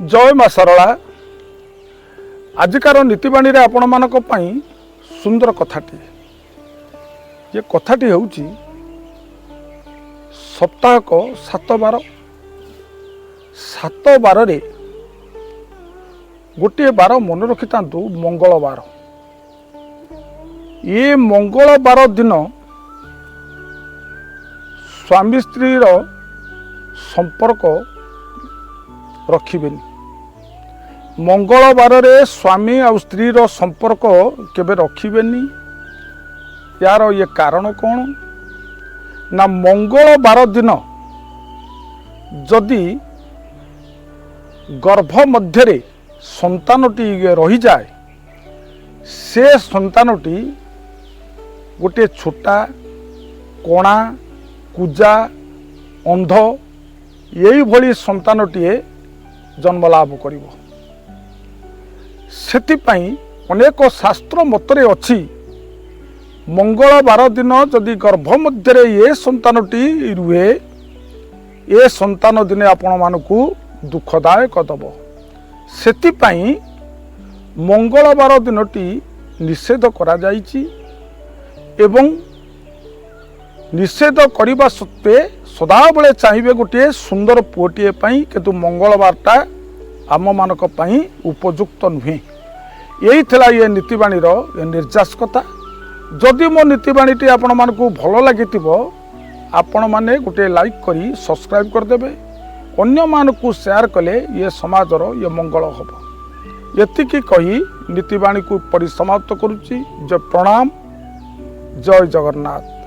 जय माँ सरला आजिकार नीतिवाणी आपण मानक पई सुंदर कथाटी ये कथाटी होउची सप्ताह को 7 बार 7 बार रे गोटे बार मन रखि तांतु मंगलवार। ये मंगलवार दिन स्वामी स्त्री रो संपर्क रखिबेनी। मंगलवार रे स्वामी और स्त्री रो संपर्क केबे रखिबेनी। यार ये कारण कौन ना मंगलवार दिन जदि गर्भ मध्य संतानटी रही जाए से संतानटी गोटे छोटा कणा कुजा अंध यही भली संतानटीए जन्म लाभ करिवो। सेतिपाई अनेक शास्त्र मतरे अछि मंगलवार दिन जदि गर्भ मध्य ये संतानटी रुहे ए संतान दिने आपण मानकु दुखदायक दब। सेतिपाई मंगलवार दिनटी निषेध करा जाइछि एवं निषेध करने सत्वे सदाबले चाहिए गोटे सुंदर पुओटीए किंतु मंगलवारटा आम मानक पई उपयुक्त नुहे। यही थिला ये नीतिवाणी ये निर्जास कथा। जदि मो नीतिवाणी आपण मानकु भल लागितिबो आपण माने गोटे लाइक करी सब्सक्राइब करदेबे। अन्य मानकु शेयर कले ये समाजर ये मंगल हब। एतिकी कही नीतिवाणी को परिसमाप्त करुच्ची। जय प्रणाम। जय जगन्नाथ।